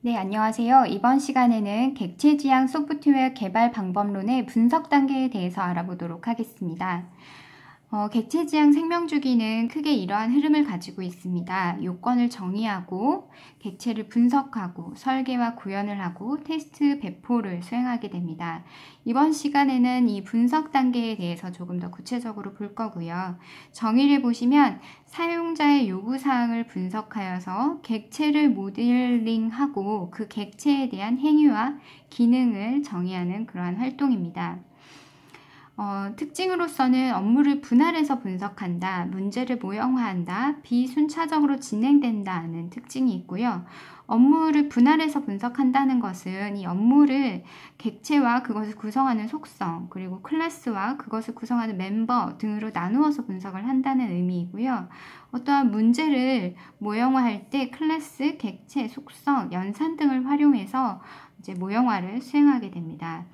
네, 안녕하세요. 이번 시간에는 객체 지향 소프트웨어 개발 방법론의 분석 단계에 대해서 알아보도록 하겠습니다. 객체 지향 생명주기는 크게 이러한 흐름을 가지고 있습니다. 요건을 정의하고 객체를 분석하고 설계와 구현을 하고 테스트 배포를 수행하게 됩니다. 이번 시간에는 이 분석 단계에 대해서 조금 더 구체적으로 볼 거고요. 정의를 보시면 사용자의 요구사항을 분석하여서 객체를 모델링하고 그 객체에 대한 행위와 기능을 정의하는 그러한 활동입니다. 특징으로서는 업무를 분할해서 분석한다, 문제를 모형화한다, 비순차적으로 진행된다는 특징이 있고요. 업무를 분할해서 분석한다는 것은 이 업무를 객체와 그것을 구성하는 속성, 그리고 클래스와 그것을 구성하는 멤버 등으로 나누어서 분석을 한다는 의미이고요. 어떠한 문제를 모형화할 때 클래스, 객체, 속성, 연산 등을 활용해서 이제 모형화를 수행하게 됩니다.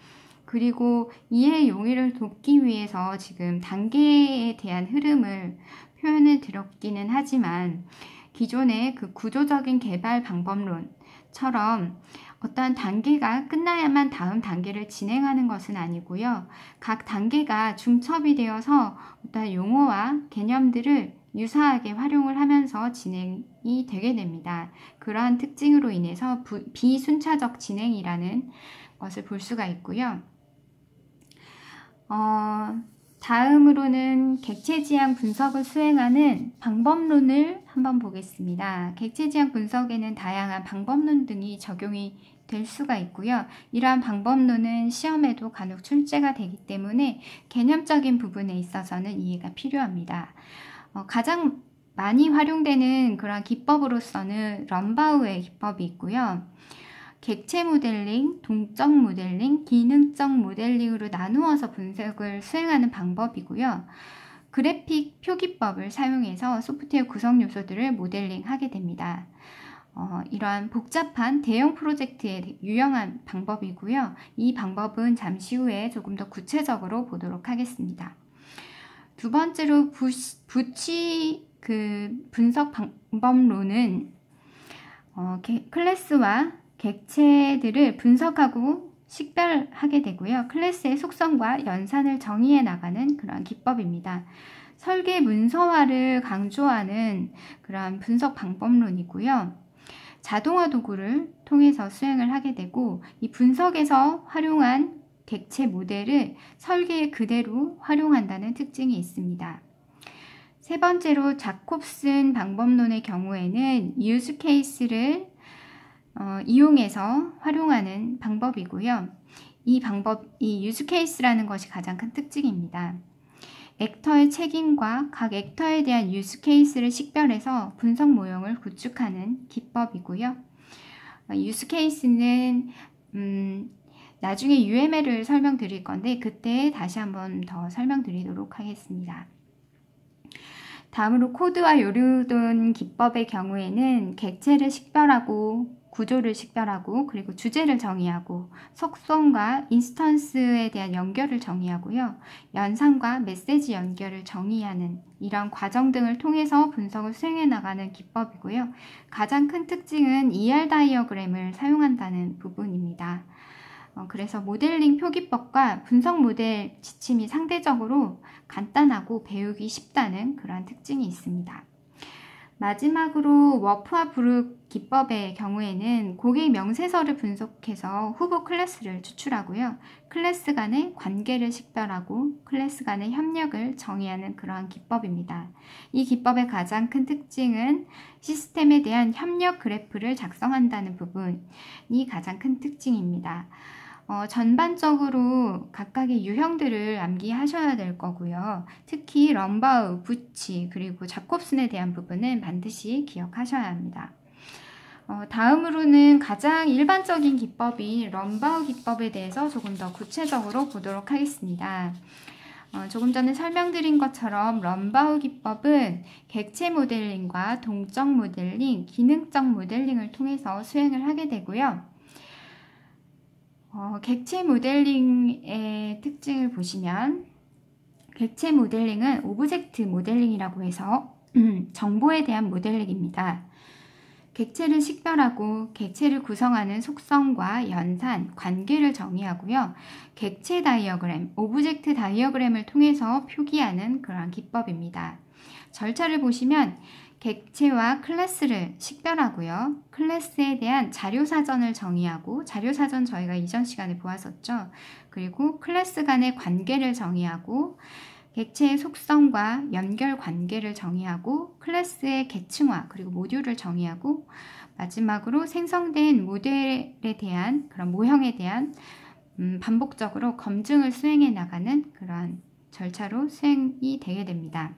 그리고 이해 용의를 돕기 위해서 지금 단계에 대한 흐름을 표현해 드렸기는 하지만 기존의 그 구조적인 개발 방법론처럼 어떠한 단계가 끝나야만 다음 단계를 진행하는 것은 아니고요. 각 단계가 중첩이 되어서 어떠한 용어와 개념들을 유사하게 활용을 하면서 진행이 되게 됩니다. 그러한 특징으로 인해서 비순차적 진행이라는 것을 볼 수가 있고요. 다음으로는 객체 지향 분석을 수행하는 방법론을 한번 보겠습니다. 객체 지향 분석에는 다양한 방법론 등이 적용이 될 수가 있고요. 이러한 방법론은 시험에도 간혹 출제가 되기 때문에 개념적인 부분에 있어서는 이해가 필요합니다. 가장 많이 활용되는 그런 기법으로서는 럼바우의 기법이 있고요. 객체 모델링, 동적 모델링, 기능적 모델링으로 나누어서 분석을 수행하는 방법이고요. 그래픽 표기법을 사용해서 소프트웨어 구성 요소들을 모델링하게 됩니다. 이러한 복잡한 대형 프로젝트에 유용한 방법이고요. 이 방법은 잠시 후에 조금 더 구체적으로 보도록 하겠습니다. 두 번째로 부치 분석 방법론은 클래스와 객체들을 분석하고 식별하게 되고요. 클래스의 속성과 연산을 정의해 나가는 그런 기법입니다. 설계 문서화를 강조하는 그런 분석 방법론이고요. 자동화 도구를 통해서 수행을 하게 되고 이 분석에서 활용한 객체 모델을 설계에 그대로 활용한다는 특징이 있습니다. 세 번째로 자콥슨 방법론의 경우에는 유즈 케이스를 이용해서 활용하는 방법이고요. 이 유즈 케이스라는 것이 가장 큰 특징입니다. 액터의 책임과 각 액터에 대한 유즈 케이스를 식별해서 분석 모형을 구축하는 기법이고요. 유즈 케이스는 나중에 UML을 설명드릴 건데 그때 다시 한번 더 설명드리도록 하겠습니다. 다음으로 코드와 요르돈 기법의 경우에는 객체를 식별하고 구조를 식별하고 그리고 주제를 정의하고 속성과 인스턴스에 대한 연결을 정의하고요. 연산과 메시지 연결을 정의하는 이런 과정 등을 통해서 분석을 수행해 나가는 기법이고요. 가장 큰 특징은 ER 다이어그램을 사용한다는 부분입니다. 그래서 모델링 표기법과 분석 모델 지침이 상대적으로 간단하고 배우기 쉽다는 그러한 특징이 있습니다. 마지막으로 워프와 브룩 기법의 경우에는 고객 명세서를 분석해서 후보 클래스를 추출하고요. 클래스 간의 관계를 식별하고 클래스 간의 협력을 정의하는 그러한 기법입니다. 이 기법의 가장 큰 특징은 시스템에 대한 협력 그래프를 작성한다는 부분이 가장 큰 특징입니다. 전반적으로 각각의 유형들을 암기하셔야 될 거고요. 특히 럼바우, 부치, 그리고 자콥슨에 대한 부분은 반드시 기억하셔야 합니다. 다음으로는 가장 일반적인 기법인 럼바우 기법에 대해서 조금 더 구체적으로 보도록 하겠습니다. 조금 전에 설명드린 것처럼 럼바우 기법은 객체 모델링과 동적 모델링, 기능적 모델링을 통해서 수행을 하게 되고요. 객체 모델링의 특징을 보시면 객체 모델링은 오브젝트 모델링이라고 해서 정보에 대한 모델링입니다. 객체를 식별하고 객체를 구성하는 속성과 연산, 관계를 정의하고요. 객체 다이어그램, 오브젝트 다이어그램을 통해서 표기하는 그러한 기법입니다. 절차를 보시면 객체와 클래스를 식별하고요. 클래스에 대한 자료사전을 정의하고, 자료사전 저희가 이전 시간에 보았었죠. 그리고 클래스 간의 관계를 정의하고, 객체의 속성과 연결 관계를 정의하고, 클래스의 계층화 그리고 모듈을 정의하고, 마지막으로 생성된 모델에 대한 그런 모형에 대한 반복적으로 검증을 수행해 나가는 그러한 절차로 수행이 되게 됩니다.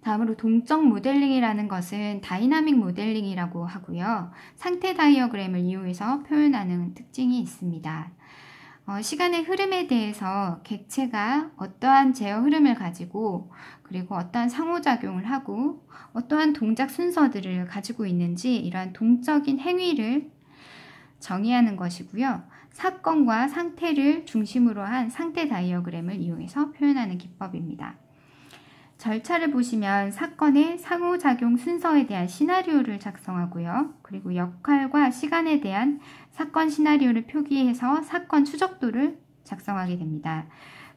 다음으로 동적 모델링이라는 것은 다이나믹 모델링이라고 하고요. 상태 다이어그램을 이용해서 표현하는 특징이 있습니다. 시간의 흐름에 대해서 객체가 어떠한 제어 흐름을 가지고, 그리고 어떠한 상호작용을 하고 어떠한 동작 순서들을 가지고 있는지, 이러한 동적인 행위를 정의하는 것이고요. 사건과 상태를 중심으로 한 상태 다이어그램을 이용해서 표현하는 기법입니다. 절차를 보시면 사건의 상호작용 순서에 대한 시나리오를 작성하고요. 그리고 역할과 시간에 대한 사건 시나리오를 표기해서 사건 추적도를 작성하게 됩니다.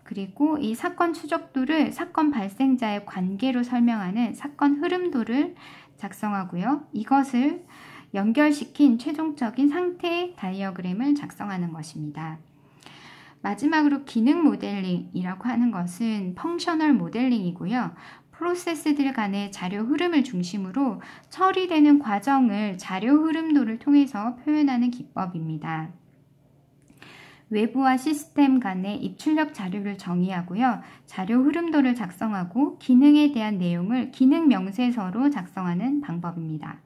그리고 이 사건 추적도를 사건 발생자의 관계로 설명하는 사건 흐름도를 작성하고요. 이것을 연결시킨 최종적인 상태 다이어그램을 작성하는 것입니다. 마지막으로 기능 모델링이라고 하는 것은 펑셔널 모델링이고요. 프로세스들 간의 자료 흐름을 중심으로 처리되는 과정을 자료 흐름도를 통해서 표현하는 기법입니다. 외부와 시스템 간의 입출력 자료를 정의하고요. 자료 흐름도를 작성하고 기능에 대한 내용을 기능 명세서로 작성하는 방법입니다.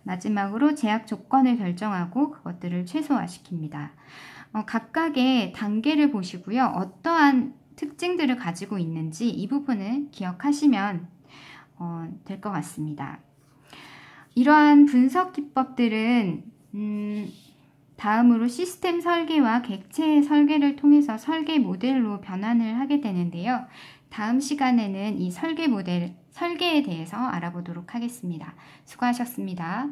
마지막으로 제약 조건을 결정하고 그것들을 최소화시킵니다. 각각의 단계를 보시고요. 어떠한 특징들을 가지고 있는지 이 부분을 기억하시면 될 것 같습니다. 이러한 분석 기법들은 다음으로 시스템 설계와 객체 설계를 통해서 설계 모델로 변환을 하게 되는데요. 다음 시간에는 이 설계에 대해서 알아보도록 하겠습니다. 수고하셨습니다.